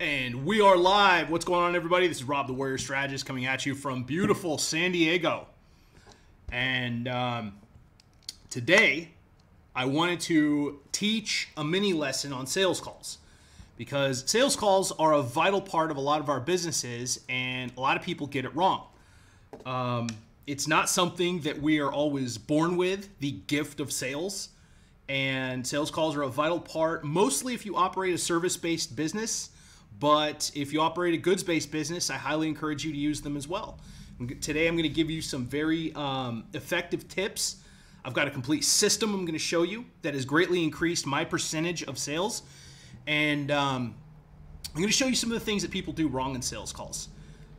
And we are live. What's going on, everybody? This is Rob, the Warrior Strategist, coming at you from beautiful San Diego. And today, I wanted to teach a mini lesson on sales calls, because sales calls are a vital part of a lot of our businesses, and a lot of people get it wrong. It's not something that we are always born with, the gift of sales. And sales calls are a vital part, mostly if you operate a service-based business. But if you operate a goods-based business, I highly encourage you to use them as well. Today, I'm going to give you some very effective tips. I've got a complete system I'm going to show you that has greatly increased my percentage of sales. And I'm going to show you some of the things that people do wrong in sales calls.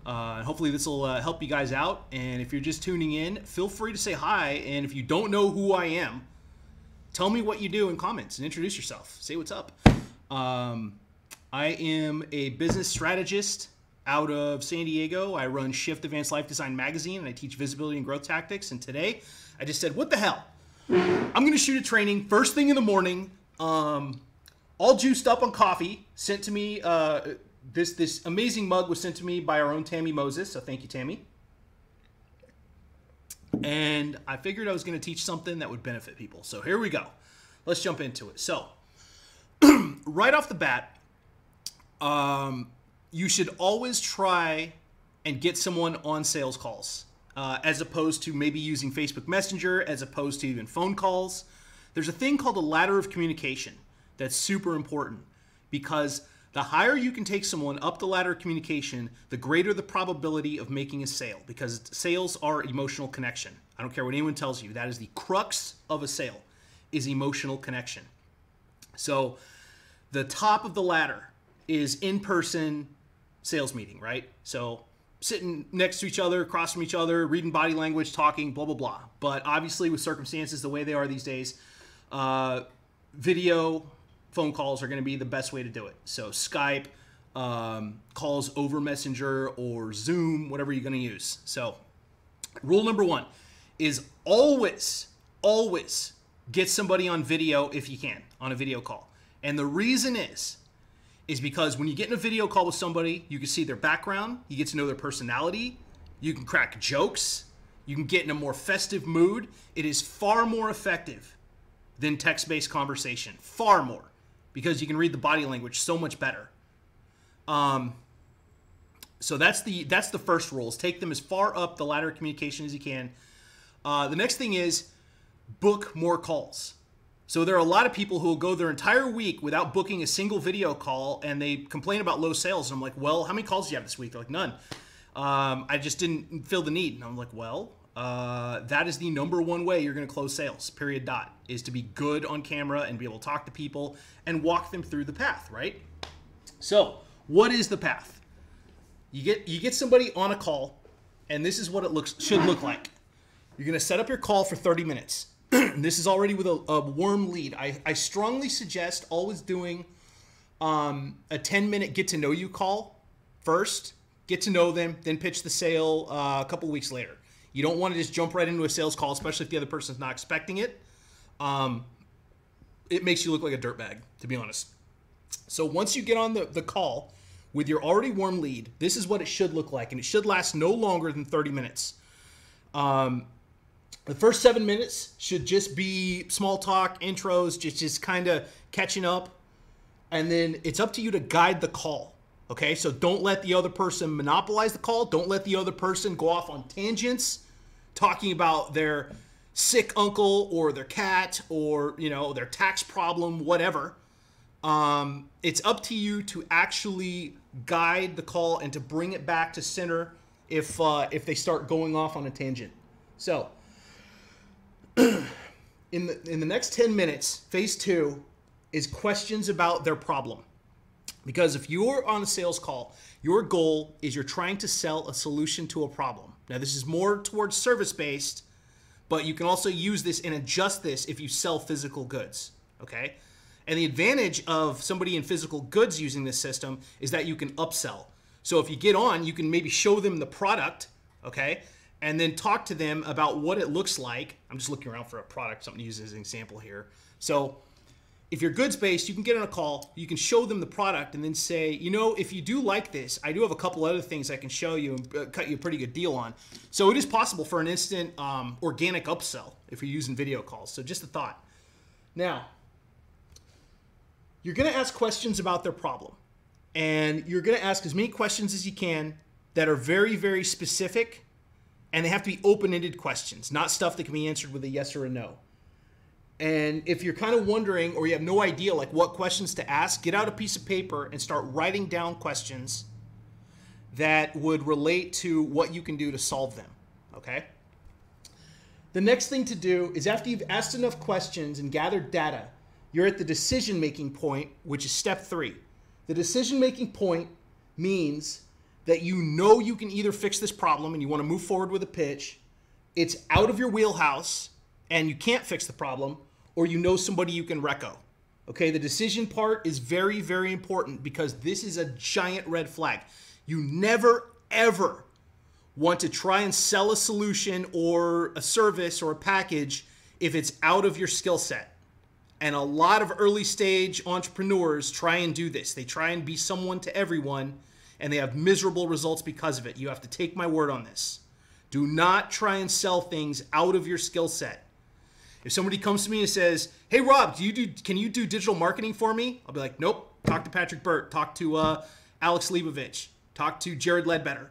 Hopefully this will help you guys out. And if you're just tuning in, feel free to say hi. And if you don't know who I am, tell me what you do in comments and introduce yourself. Say what's up. I am a business strategist out of San Diego. I run Shift Advanced Life Design magazine, and I teach visibility and growth tactics. And today, I just said, what the hell? I'm going to shoot a training first thing in the morning, all juiced up on coffee, sent to me. This amazing mug was sent to me by our own Tammy Moses, so thank you, Tammy. And I figured I was going to teach something that would benefit people. So here we go. Let's jump into it. So right off the bat, you should always try and get someone on sales calls, as opposed to maybe using Facebook Messenger, as opposed to even phone calls. There's a thing called a ladder of communication that's super important, because the higher you can take someone up the ladder of communication, the greater the probability of making a sale, because sales are emotional connection. I don't care what anyone tells you. That is the crux of a sale, is emotional connection. So the top of the ladder is in-person sales meeting, right? So sitting next to each other, across from each other, reading body language, talking, blah, blah, blah. But obviously with circumstances the way they are these days, video phone calls are going to be the best way to do it. So Skype, calls over Messenger or Zoom, whatever you're going to use. So rule number one is always get somebody on video if you can, on a video call. And the reason is because when you get in a video call with somebody, you can see their background, you get to know their personality, you can crack jokes, you can get in a more festive mood. It is far more effective than text-based conversation, far more, because you can read the body language so much better. So that's the first rule, is take them as far up the ladder of communication as you can. The next thing is book more calls. So there are a lot of people who will go their entire week without booking a single video call, and they complain about low sales. And I'm like, well, how many calls do you have this week? They're like, none. I just didn't feel the need. And I'm like, well, that is the number one way you're going to close sales, period, dot, is to be good on camera and be able to talk to people and walk them through the path, right? So what is the path? You get somebody on a call, and this is what it should look like. You're going to set up your call for 30 minutes. This is already with a warm lead. I strongly suggest always doing a 10-minute get-to-know-you call first. Get to know them, then pitch the sale a couple weeks later. You don't want to just jump right into a sales call, especially if the other person's not expecting it. It makes you look like a dirtbag, to be honest. So once you get on the call with your already warm lead, this is what it should look like, and it should last no longer than 30 minutes. The first 7 minutes should just be small talk, intros, just kind of catching up. And then it's up to you to guide the call, okay? So don't let the other person monopolize the call. Don't let the other person go off on tangents, talking about their sick uncle or their cat or, their tax problem, whatever. It's up to you to actually guide the call and to bring it back to center if they start going off on a tangent. So in the next 10 minutes, phase 2 is questions about their problem. Because if you're on a sales call, your goal is you're trying to sell a solution to a problem. Now, this is more towards service-based, but you can also use this and adjust this if you sell physical goods, okay? And the advantage of somebody in physical goods using this system is that you can upsell. So if you get on, you can maybe show them the product, okay? And then talk to them about what it looks like. I'm just looking around for a product, something to use as an example here. So if you're goods-based, you can get on a call, you can show them the product and then say, you know, if you do like this, I do have a couple other things I can show you and cut you a pretty good deal on. So it is possible for an instant organic upsell if you're using video calls. So just a thought. Now, you're going to ask questions about their problem. And you're going to ask as many questions as you can that are very, very specific. And they have to be open-ended questions, not stuff that can be answered with a yes or a no. And if you're kind of wondering or you have no idea like what questions to ask, get out a piece of paper and start writing down questions that would relate to what you can do to solve them, okay? The next thing to do is after you've asked enough questions and gathered data, you're at the decision-making point, which is step 3. The decision-making point means that you know you can either fix this problem and you want to move forward with a pitch, it's out of your wheelhouse and you can't fix the problem, or you know somebody you can reco. Okay, the decision part is very, very important because this is a giant red flag. You never, ever want to try and sell a solution or a service or a package if it's out of your skill set. And a lot of early stage entrepreneurs try and do this. They try and be someone to everyone, and they have miserable results because of it. You have to take my word on this. Do not try and sell things out of your skill set. If somebody comes to me and says, hey, Rob, can you do digital marketing for me? I'll be like, nope. Talk to Patrick Burt. Talk to Alex Leibovich. Talk to Jared Ledbetter.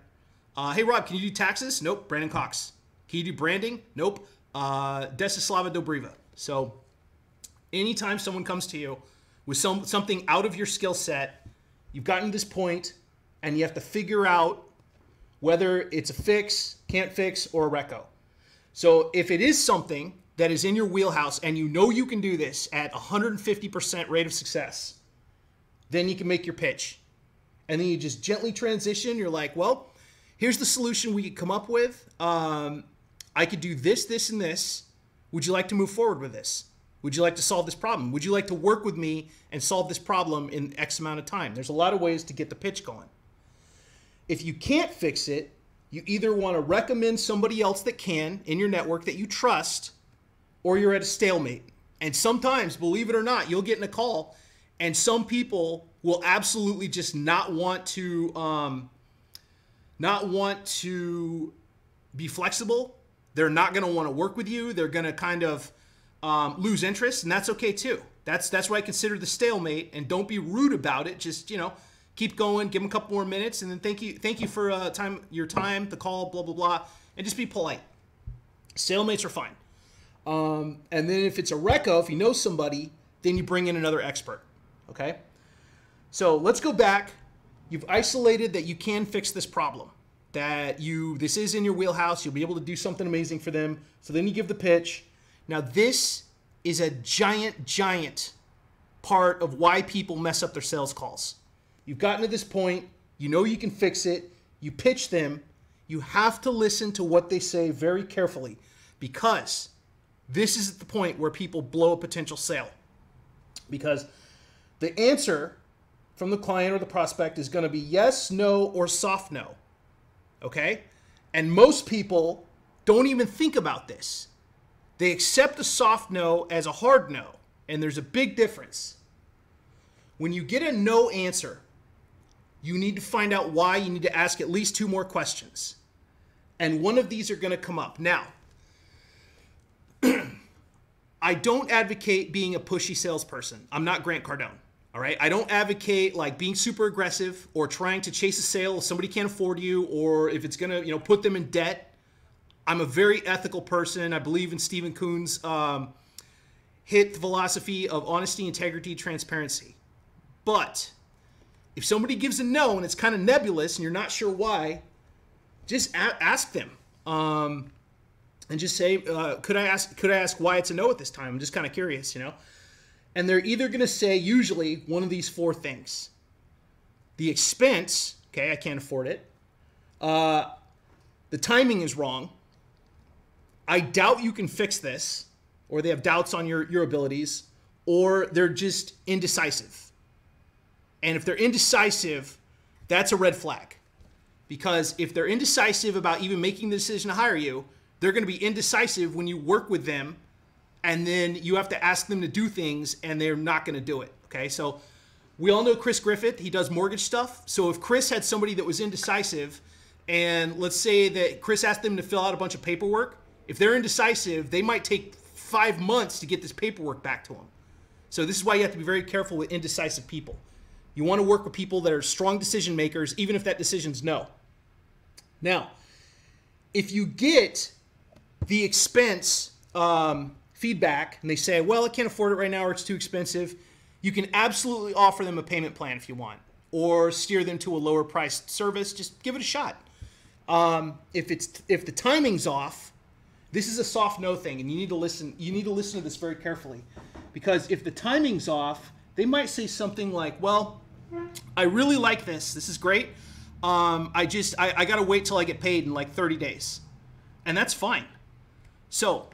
Hey, Rob, can you do taxes? Nope. Brandon Cox. Can you do branding? Nope. Desislava Dobriva. So anytime someone comes to you with something out of your skill set, you've gotten to this point and you have to figure out whether it's a fix, can't fix, or a reco. So if it is something that is in your wheelhouse and you know you can do this at 150% rate of success, then you can make your pitch. And then you just gently transition. You're like, well, here's the solution we could come up with. I could do this, this, and this. Would you like to move forward with this? Would you like to solve this problem? Would you like to work with me and solve this problem in X amount of time? There's a lot of ways to get the pitch going. If you can't fix it, you either want to recommend somebody else that can in your network that you trust, or you're at a stalemate. And sometimes, believe it or not, you'll get in a call and some people will absolutely just not want to be flexible. They're not going to want to work with you. They're going to kind of lose interest, and that's okay too. That's why I consider the stalemate, and don't be rude about it. Just, keep going, give them a couple more minutes, and then thank you for your time, the call, blah, blah, blah, and just be polite. Stalemates are fine. And then if it's a reco, if you know somebody, then you bring in another expert, okay? So let's go back. You've isolated that you can fix this problem, that this is in your wheelhouse. You'll be able to do something amazing for them. So then you give the pitch. Now this is a giant, giant part of why people mess up their sales calls. You've gotten to this point. You know you can fix it. You pitch them. You have to listen to what they say very carefully, because this is at the point where people blow a potential sale. Because the answer from the client or the prospect is going to be yes, no, or soft no. Okay? And most people don't even think about this. They accept a soft no as a hard no. And there's a big difference. When you get a no answer, you need to find out why. You need to ask at least 2 more questions. And one of these are going to come up. Now, I don't advocate being a pushy salesperson. I'm not Grant Cardone. All right. I don't advocate like being super aggressive or trying to chase a sale if somebody can't afford you, or if it's going to, put them in debt. I'm a very ethical person. I believe in Stephen Kuhn's hit philosophy of honesty, integrity, transparency. But if somebody gives a no and it's kind of nebulous and you're not sure why, just ask them. And just say, could I ask why it's a no at this time? I'm just kind of curious, And they're either going to say usually one of these 4 things. The expense, okay, I can't afford it. The timing is wrong. I doubt you can fix this, or they have doubts on your abilities, or they're just indecisive. And if they're indecisive, that's a red flag. Because if they're indecisive about even making the decision to hire you, they're going to be indecisive when you work with them and then you have to ask them to do things, and they're not going to do it. Okay, so we all know Chris Griffith. He does mortgage stuff. So if Chris had somebody that was indecisive, and let's say that Chris asked them to fill out a bunch of paperwork, if they're indecisive, they might take 5 months to get this paperwork back to them. So this is why you have to be very careful with indecisive people. You want to work with people that are strong decision makers, even if that decision's no. Now, if you get the expense feedback and they say, well, I can't afford it right now or it's too expensive, you can absolutely offer them a payment plan if you want, or steer them to a lower priced service. Just give it a shot. If the timing's off, this is a soft no thing, and you need to listen. You need to listen to this very carefully, because if the timing's off, they might say something like, well, I really like this. This is great. I got to wait till I get paid in like 30 days. And that's fine. So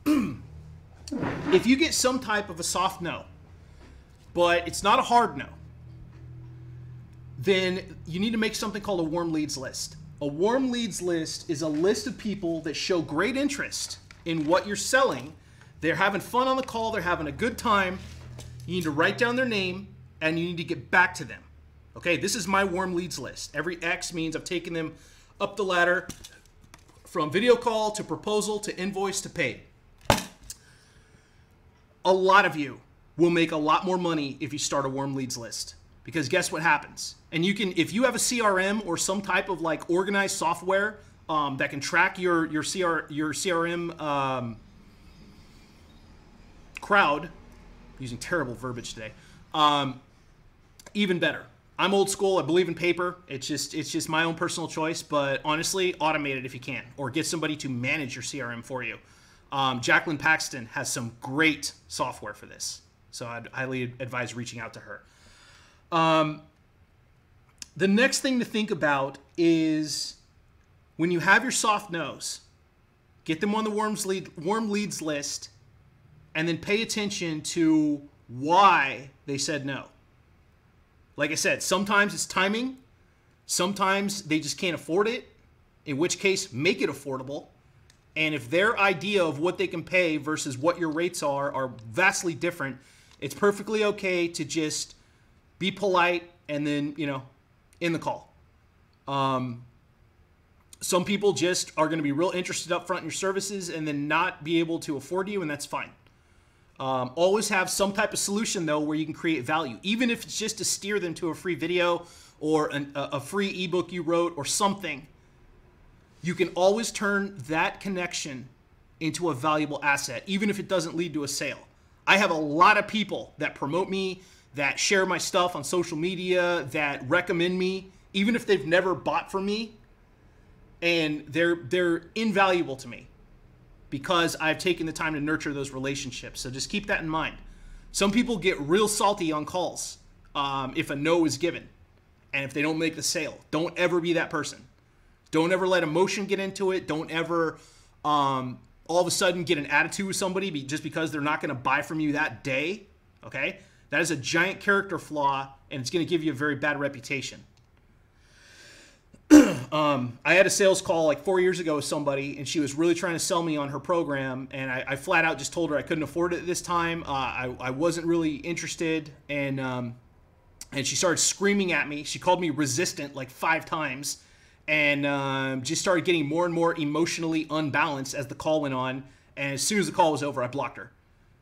if you get some type of a soft no, but it's not a hard no, then you need to make something called a warm leads list. A warm leads list is a list of people that show great interest in what you're selling. They're having fun on the call. They're having a good time. You need to write down their name, and you need to get back to them. Okay, this is my warm leads list. Every X means I've taken them up the ladder from video call to proposal to invoice to paid. A lot of you will make a lot more money if you start a warm leads list, because guess what happens? And you can, if you have a CRM or some type of like organized software that can track your CRM crowd, using terrible verbiage today, even better. I'm old school. I believe in paper. It's just my own personal choice. But honestly, automate it if you can, or get somebody to manage your CRM for you. Jacqueline Paxton has some great software for this, so I'd highly advise reaching out to her. The next thing to think about is when you have your soft no's, get them on the warm leads list, and then pay attention to why they said no. Like I said, sometimes it's timing. Sometimes they just can't afford it, in which case make it affordable. And if their idea of what they can pay versus what your rates are vastly different, it's perfectly okay to just be polite and then, in the call. Some people just are going to be real interested up front in your services and then not be able to afford you, and that's fine. Always have some type of solution, though, where you can create value, even if it's just to steer them to a free video or a free ebook you wrote or something. You can always turn that connection into a valuable asset, even if it doesn't lead to a sale. I have a lot of people that promote me, that share my stuff on social media, that recommend me, even if they've never bought from me, and they're invaluable to me, because I've taken the time to nurture those relationships. So just keep that in mind. Some people get real salty on calls if a no is given and if they don't make the sale. Don't ever be that person. Don't ever let emotion get into it. Don't ever all of a sudden get an attitude with somebody just because they're not going to buy from you that day. Okay? That is a giant character flaw, and it's going to give you a very bad reputation. I had a sales call like 4 years ago with somebody, and she was really trying to sell me on her program, and I flat out just told her I couldn't afford it at this time. I wasn't really interested, and she started screaming at me. She called me resistant like 5 times, and just started getting more and more emotionally unbalanced as the call went on. And as soon as the call was over, I blocked her.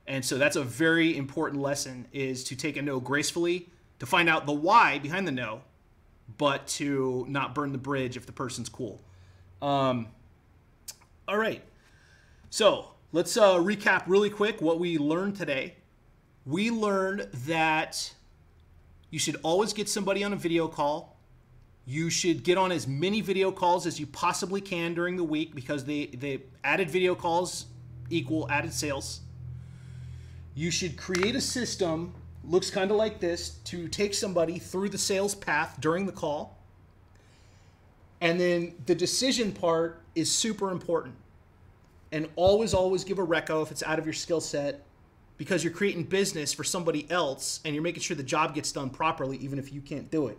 And so that's a very important lesson, is to take a no gracefully, to find out the why behind the no, but to not burn the bridge if the person's cool. All right. So let's recap really quick what we learned today. We learned that you should always get somebody on a video call. You should get on as many video calls as you possibly can during the week, because the added video calls equal added sales. You should create a system, looks kind of like this, to take somebody through the sales path during the call. And then the decision part is super important. And always give a reco if it's out of your skill set, because you're creating business for somebody else and you're making sure the job gets done properly, even if you can't do it.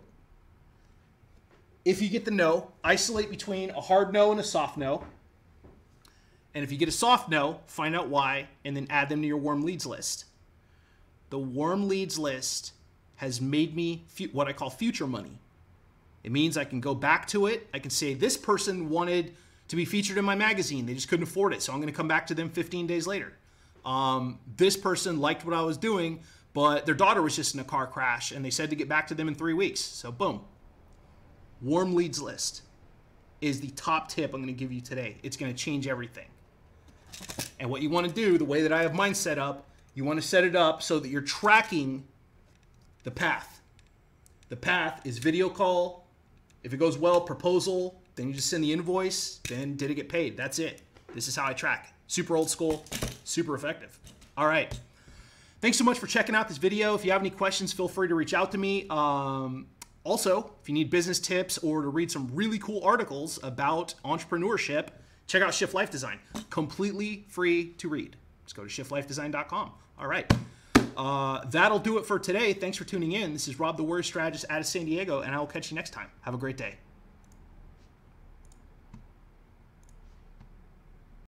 If you get the no, isolate between a hard no and a soft no. And if you get a soft no, find out why, and then add them to your warm leads list. The warm leads list has made me what I call future money. It means I can go back to it. I can say this person wanted to be featured in my magazine. They just couldn't afford it. So I'm going to come back to them 15 days later. This person liked what I was doing, but their daughter was just in a car crash and they said to get back to them in 3 weeks. So boom. Warm leads list is the top tip I'm going to give you today. It's going to change everything. And what you want to do, the way that I have mine set up, you want to set it up so that you're tracking the path. The path is video call. If it goes well, proposal. Then you just send the invoice. Then did it get paid? That's it. This is how I track. Super old school, super effective. All right. Thanks so much for checking out this video. If you have any questions, feel free to reach out to me. Also, if you need business tips or to read some really cool articles about entrepreneurship, check out Shift Life Design. Completely free to read. Just go to shiftlifedesign.com. All right. That'll do it for today. Thanks for tuning in. This is Rob the Warrior Strategist out of San Diego, and I will catch you next time. Have a great day.